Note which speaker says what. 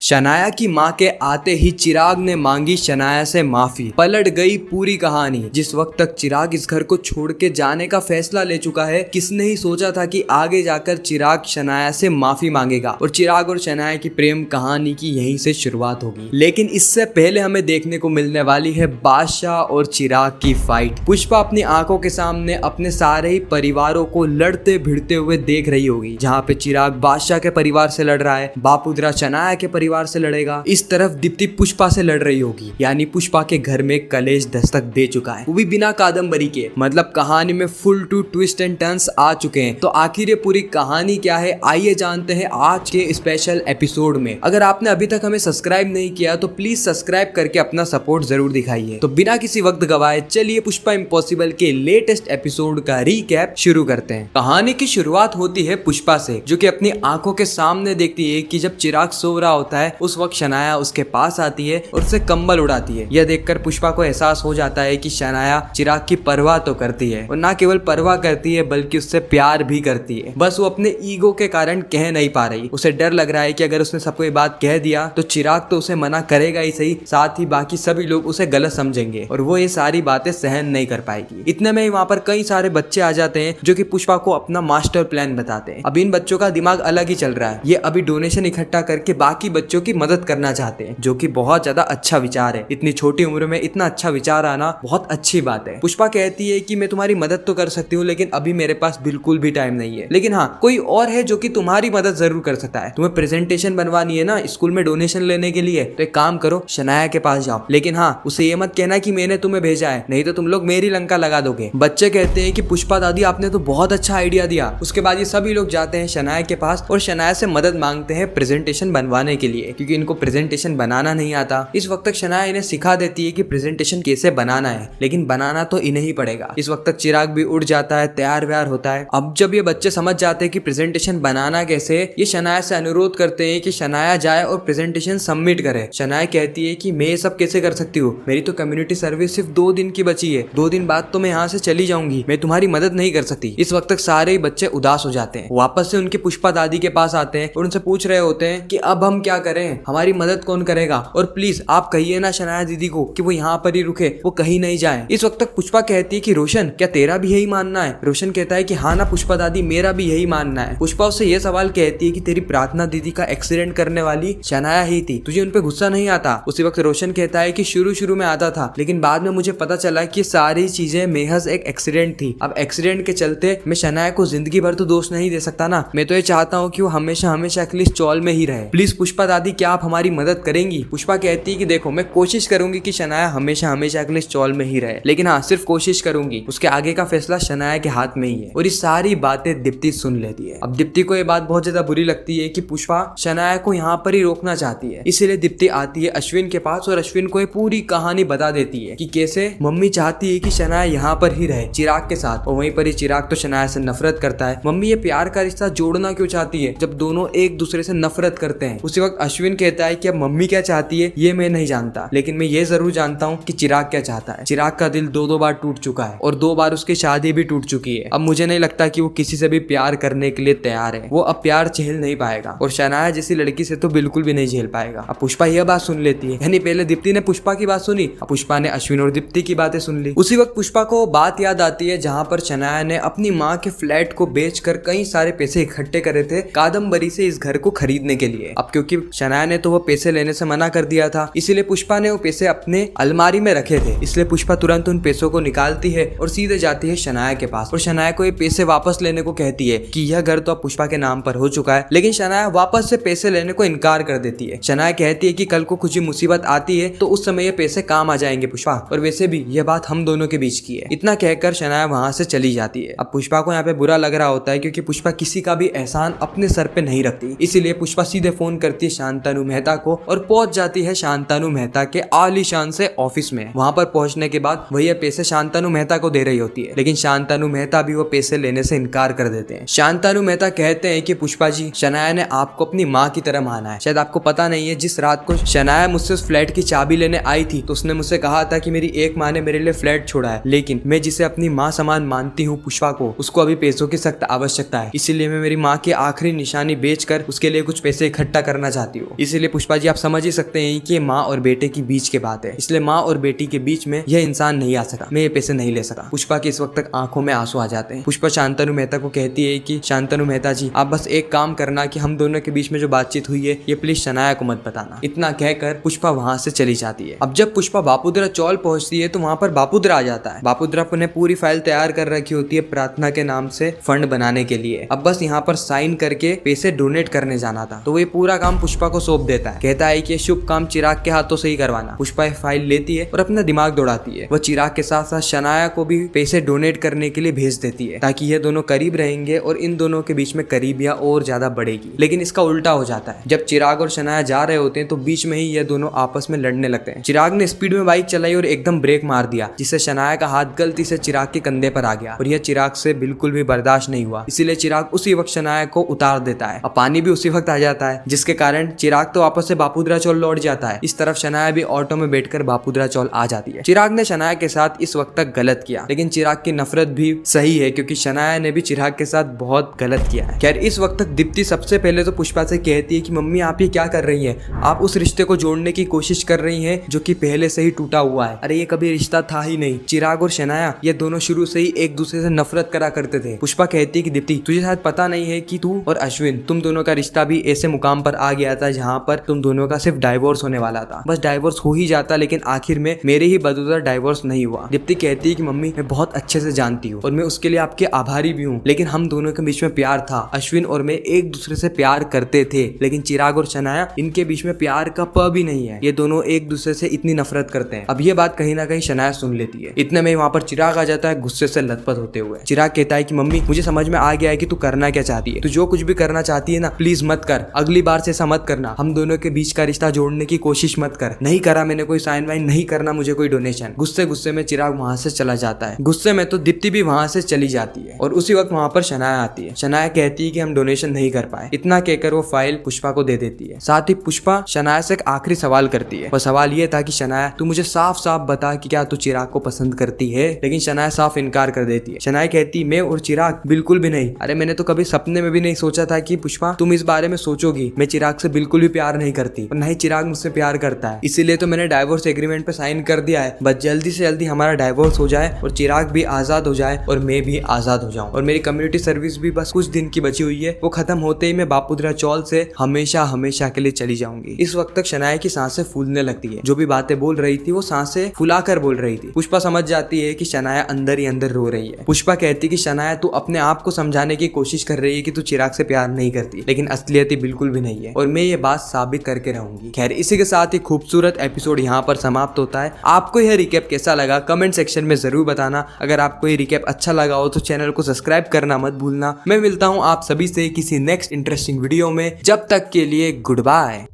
Speaker 1: शनाया की माँ के आते ही चिराग ने मांगी शनाया से माफी। पलट गई पूरी कहानी। जिस वक्त तक चिराग इस घर को छोड़ के जाने का फैसला ले चुका है, किसने ही सोचा था कि आगे जाकर चिराग शनाया से माफी मांगेगा और चिराग और शनाया की प्रेम कहानी की यहीं से शुरुआत होगी। लेकिन इससे पहले हमें देखने को मिलने वाली है बादशाह और चिराग की फाइट। पुष्पा अपनी आंखों के सामने अपने सारे ही परिवारों को लड़ते भिड़ते हुए देख रही होगी। जहाँ पे चिराग बादशाह के परिवार से लड़ रहा है, बापुद्रा शनाया के परिवार से लड़ेगा, इस तरफ दीप्ति पुष्पा से लड़ रही होगी। यानी पुष्पा के घर में कलेश दस्तक दे चुका है, वो भी बिना कादम्बरी के। मतलब कहानी में full to twist and turns आ चुके हैं। तो आखिर ये पूरी कहानी क्या है, आइए जानते हैं आज के स्पेशल एपिसोड में। अगर आपने अभी तक हमें सब्सक्राइब नहीं किया तो प्लीज सब्सक्राइब करके अपना सपोर्ट जरूर दिखाइए। तो बिना किसी वक्त गवाए चलिए पुष्पा इम्पॉसिबल के लेटेस्ट एपिसोड का रीकैप शुरू करते हैं। कहानी की शुरुआत होती है पुष्पा से, जो कि अपनी आंखों के सामने देखती है कि जब चिराग सो रहा होता है उस वक्त शनाया उसके पास आती है और उसे कंबल उड़ाती है। यह देखकर पुष्पा को एहसास हो जाता है कि शनाया चिराग की परवाह तो करती है, और ना केवल परवाह करती है बल्कि उससे प्यार भी करती है। बस वो अपने ईगो के कारण कह नहीं पा रही। उसे डर लग रहा है कि अगर उसने सबको ये बात कह दिया तो चिराग तो उसे मना करेगा ही सही, साथ ही बाकी सभी लोग उसे गलत समझेंगे और वो ये सारी बातें सहन नहीं कर पाएगी। इतने में वहाँ पर कई सारे बच्चे आ जाते हैं जो कि पुष्पा को अपना मास्टर प्लान बताते हैं। अब इन बच्चों का दिमाग अलग ही चल रहा है। ये अभी डोनेशन इकट्ठा करके बाकी बच्चों की मदद करना चाहते हैं, जो कि बहुत ज्यादा अच्छा विचार है। इतनी छोटी उम्र में इतना अच्छा विचार आना बहुत अच्छी बात है। पुष्पा कहती है कि मैं तुम्हारी मदद तो कर सकती हूँ, लेकिन अभी मेरे पास बिल्कुल भी टाइम नहीं है। लेकिन हाँ, कोई और है जो कि तुम्हारी मदद जरूर कर सकता है। तुम्हें प्रेजेंटेशन बनवानी है ना स्कूल में डोनेशन लेने के लिए, तो एक काम करो, शनाया के पास जाओ। लेकिन हाँ, उसे ये मत कहना कि मैंने तुम्हें भेजा है, नहीं तो तुम लोग मेरी लंका लगा दोगे। बच्चे कहते हैं कि पुष्पा दादी आपने तो बहुत अच्छा आइडिया दिया। उसके बाद ये सभी लोग जाते हैं शनाया के पास और शनाया से मदद मांगते हैं प्रेजेंटेशन बनवाने के लिए, क्योंकि इनको प्रेजेंटेशन बनाना नहीं आता। इस वक्त तक शनाया इन्हें सिखा देती है कि प्रेजेंटेशन कैसे बनाना है, लेकिन बनाना तो इन्हें ही पड़ेगा। इस वक्त तक चिराग भी उड़ जाता है, तैयार व्यार होता है। अब जब ये बच्चे समझ जाते हैं कि प्रेजेंटेशन बनाना कैसे, ये शनाया से अनुरोध करते हैं कि शनाया जाए और प्रेजेंटेशन सबमिट करे। शनाया कहती है कि मैं ये सब कैसे कर सकती हूँ, मेरी तो कम्युनिटी सर्विस सिर्फ 2 दिन की बची है, 2 दिन बाद तो मैं यहाँ से चली जाऊंगी, मैं तुम्हारी मदद नहीं कर सकती। इस वक्त तक सारे बच्चे उदास हो जाते हैं, वापस से उनकी पुष्पा दादी के पास आते हैं और उनसे पूछ रहे होते हैं कि अब हम क्या करें, हमारी मदद कौन करेगा, और प्लीज आप कहिए ना शनाया दीदी को कि वो यहाँ पर ही रुके, वो कहीं नहीं जाए। इस वक्त तक पुष्पा कहती है कि रोशन, क्या तेरा भी यही मानना है? रोशन कहता है कि हाँ ना पुष्पा दादी, मेरा भी यही मानना है। पुष्पा उससे ये सवाल कहती है कि तेरी प्रार्थना दीदी का एक्सीडेंट करने वाली शनाया ही थी, तुझे उन पे गुस्सा नहीं आता? उसी वक्त रोशन कहता है कि शुरू में आता था, लेकिन बाद में मुझे पता चला कि सारी चीजें महज एक एक्सीडेंट थी। अब एक्सीडेंट के चलते मैं शनाया को जिंदगी भर तो दोष नहीं दे सकता ना। मैं तो ये चाहता हूँ कि वो हमेशा एटलीस्ट चौल में ही रहे। प्लीज पुष्पा दादी, क्या आप हमारी मदद करेंगी? पुष्पा कहती है कि देखो, मैं कोशिश करूंगी कि शनाया हमेशा एटलीस्ट चौल में ही रहे, लेकिन हाँ, सिर्फ कोशिश करूंगी, उसके आगे का फैसला शनाया के हाथ में ही है। और ये सारी बातें दीप्ति सुन लेती है। अब दीप्ति को ये बात बहुत ज्यादा बुरी लगती है कि पुष्पा शनाया को यहाँ पर ही रोकना चाहती है। इसीलिए दीप्ति आती है अश्विन के पास और अश्विन को ये पूरी कहानी बता देती है कि कैसे मम्मी चाहती है कि शनाया यहाँ पर ही रहे चिराग के साथ, और वहीं पर ही चिराग तो शनाया से नफरत करता है। मम्मी ये प्यार का रिश्ता जोड़ना क्यों चाहती है जब दोनों एक दूसरे से नफरत करते हैं? उसी वक्त अश्विन कहता है कि अब मम्मी क्या चाहती है ये मैं नहीं जानता, लेकिन मैं ये जरूर जानता हूँ कि चिराग क्या चाहता है। चिराग का दिल 2 बार टूट चुका है और 2 बार उसकी शादी भी टूट चुकी है। अब मुझे नहीं लगता कि वो किसी से भी प्यार करने के लिए तैयार है। वो अब प्यार झेल नहीं पाएगा और शनाया जैसी लड़की से तो बिल्कुल भी नहीं झेल पाएगा। अब पुष्पा यह बात सुन लेती है, यानी पहले दीप्ति ने पुष्पा की बात सुनी, अब पुष्पा ने अश्विन और दीप्ति की बातें सुन ली। उसी वक्त पुष्पा को बात याद आती है जहाँ पर शनाया ने अपनी माँ के फ्लैट को बेचकर कई सारे पैसे इकट्ठे करे थे कादम्बरी से इस घर को खरीदने के लिए। अब क्योंकि शनाया ने तो वो पैसे लेने से मना कर दिया था, इसीलिए पुष्पा ने वो पैसे अपने अलमारी में रखे थे। इसलिए पुष्पा तुरंत उन पैसों को निकालती है और सीधे जाती है शनाया के पास और शनाया को ये पैसे वापस लेने को कहती है कि यह घर तो अब पुष्पा के नाम पर हो चुका है। लेकिन शनाया वापस से पैसे लेने को इनकार कर देती है। शनाया कहती है कि कल को कुछ मुसीबत आती है तो उस समय ये पैसे काम आ जाएंगे पुष्पा, और वैसे भी यह बात हम दोनों के बीच की है। इतना कहकर शनाया वहां से चली जाती है। अब पुष्पा को यहाँ पे बुरा लग रहा होता है क्योंकि पुष्पा किसी का भी एहसान अपने सर पे नहीं रखती। इसीलिए पुष्पा सीधे फोन करती है शांतनु मेहता को और पहुंच जाती है शांतनु मेहता के आलीशान से ऑफिस में। वहां पर पहुंचने के बाद वही पैसे शांतनु मेहता को दे रही होती है, लेकिन शांतनु मेहता भी वो पैसे लेने से इनकार कर देते हैं। शांतनु मेहता कहते हैं कि पुष्पा जी, शनाया ने आपको अपनी माँ की तरह माना है। शायद आपको पता नहीं है, जिस रात को शनाया मुझसे उस फ्लैट की चाबी लेने आई थी तो उसने मुझसे कहा था कि मेरी एक माँ ने मेरे लिए फ्लैट छोड़ा है, लेकिन मैं जिसे अपनी माँ समान मानती हूँ पुष्पा को, उसको अभी पैसों की सख्त आवश्यकता है। इसीलिए मैं मेरी माँ की आखिरी निशानी बेचकर उसके लिए कुछ पैसे इकट्ठा करना चाहती चाहती हो। इसीलिए पुष्पा जी आप समझ ही सकते हैं कि ये माँ और बेटे की बीच की बात है, इसलिए माँ और बेटी के बीच में यह इंसान नहीं आ सका, मैं ये पैसे नहीं ले सका। पुष्पा की इस वक्त तक आंखों में आंसू आ जाते हैं। पुष्पा शांतनु मेहता को कहती है कि शांतनु मेहता जी आप बस एक काम करना कि हम दोनों के बीच में जो बातचीत हुई है ये प्लीज शनाया को मत बताना। इतना कहकर पुष्पा वहां से चली जाती है। अब जब पुष्पा बापूद्रा चौल पहुंचती है तो वहां पर बापूद्रा आ जाता है। बापूद्रा ने पूरी फाइल तैयार कर रखी होती है प्रार्थना के नाम से फंड बनाने के लिए। अब बस यहाँ पर साइन करके पैसे डोनेट करने जाना था, तो वो पूरा काम पुष्पा को सौंप देता है। कहता है कि शुभ काम चिराग के हाथों से ही करवाना। पुष्पा फाइल लेती है और अपना दिमाग दौड़ाती है। वह चिराग के साथ साथ शनाया को भी पैसे डोनेट करने के लिए भेज देती है ताकि ये दोनों करीब रहेंगे और इन दोनों के बीच में करीबियां और ज्यादा बढ़ेगी। लेकिन इसका उल्टा हो जाता है। जब चिराग और शनाया जा रहे होते हैं तो बीच में ही ये दोनों आपस में लड़ने लगते हैं। चिराग ने स्पीड में बाइक चलाई और एकदम ब्रेक मार दिया, जिससे शनाया का हाथ गलती से चिराग के कंधे पर आ गया और यह चिराग से बिल्कुल भी बर्दाश्त नहीं हुआ। इसीलिए चिराग उसी वक्त शनाया को उतार देता है। अब पानी भी उसी वक्त आ जाता है, जिसके कारण चिराग तो वापस से बापूद्रा चौल लौट जाता है। इस तरफ शनाया भी ऑटो में बैठकर बापूद्रा चौल आ जाती है। चिराग ने शनाया के साथ इस वक्त तक गलत किया, लेकिन चिराग की नफरत भी सही है क्योंकि शनाया ने भी चिराग के साथ बहुत गलत किया है। खैर इस वक्त तक दीप्ति सबसे पहले तो पुष्पा से कहती है कि मम्मी आप ये क्या कर रही हैं? आप उस रिश्ते को जोड़ने की कोशिश कर रही हैं जो कि पहले से ही टूटा हुआ है। अरे ये कभी रिश्ता था ही नहीं। चिराग और शनाया ये दोनों शुरू से ही एक दूसरे से नफरत करा करते थे। पुष्पा कहती है कि दीप्ति तुझे शायद पता नहीं है कि तू और अश्विन तुम दोनों का रिश्ता भी ऐसे मुकाम पर आ गया था जहाँ पर तुम दोनों का सिर्फ डाइवोर्स होने वाला था। बस डाइवोर्स हो ही जाता, लेकिन आखिर में मेरे ही बदौलत डाइवोर्स नहीं हुआ। दीप्ति कहती है कि मम्मी मैं बहुत अच्छे से जानती हूँ और मैं उसके लिए आपके आभारी भी हूँ, लेकिन हम दोनों के बीच में प्यार था। अश्विन और मैं एक दूसरे से प्यार करते थे, लेकिन चिराग और शनाया इनके बीच में प्यार का प भी नहीं है। ये दोनों एक दूसरे से इतनी नफरत करते हैं। अब ये बात कहीं ना कहीं शनाया सुन लेती है। इतने में वहां पर चिराग आ जाता है गुस्से से लथपथ होते हुए। चिराग कहता है कि मम्मी मुझे समझ में आ गया है कि तू करना क्या चाहती है। तू जो कुछ भी करना चाहती है ना प्लीज मत कर, अगली बार से ऐसा मत करना। हम दोनों के बीच का रिश्ता जोड़ने की कोशिश मत कर। नहीं करा मैंने कोई साइन वाइन, नहीं करना मुझे कोई डोनेशन। गुस्से में चिराग वहां से चला जाता है। गुस्से में तो दीप्ति भी वहां से चली जाती है और उसी वक्त वहां पर शनाया आती है। शनाया कहती है कि हम डोनेशन नहीं कर पाए। इतना कहकर वो फाइल पुष्पा को दे देती है। साथ ही पुष्पा शनाया से एक आखिरी सवाल करती है। वह सवाल ये था कि शनाया तू मुझे साफ साफ बता कि क्या तू चिराग को पसंद करती है। लेकिन शनाया साफ इनकार कर देती है। शनाया कहती मैं और चिराग बिल्कुल भी नहीं। अरे मैंने तो कभी सपने में भी नहीं सोचा था कि पुष्पा तुम इस बारे में सोचोगी। मैं चिराग से बिल्कुल भी प्यार नहीं करती और न ही चिराग मुझसे प्यार करता है। इसीलिए तो मैंने डाइवोर्स एग्रीमेंट पे साइन कर दिया है। बस जल्दी से जल्दी हमारा डाइवोर्स हो जाए और चिराग भी आजाद हो जाए और मैं भी आजाद हो जाऊं। और मेरी कम्युनिटी सर्विस भी बस कुछ दिन की बची हुई है, वो खत्म होते ही मैं बापूद्रा चौल से हमेशा हमेशा के लिए चली जाऊंगी। इस वक्त तक शनाया की सांसें फूलने लगती है। जो भी बातें बोल रही थी वो सांसें फुलाकर बोल रही थी। पुष्पा समझ जाती है कि शनाया अंदर ही अंदर रो रही है। पुष्पा कहती कि शनाया तू अपने आप को समझाने की कोशिश कर रही है कि तू चिराग से प्यार नहीं करती, लेकिन असलियत बिल्कुल भी नहीं है और मैं ये बात साबित करके रहूंगी। खैर इसी के साथ ही खूबसूरत एपिसोड यहाँ पर समाप्त होता है। आपको यह रिकैप कैसा लगा कमेंट सेक्शन में जरूर बताना। अगर आपको ये रिकैप अच्छा लगा हो तो चैनल को सब्सक्राइब करना मत भूलना। मैं मिलता हूँ आप सभी से किसी नेक्स्ट इंटरेस्टिंग वीडियो में। जब तक के लिए गुड बाय।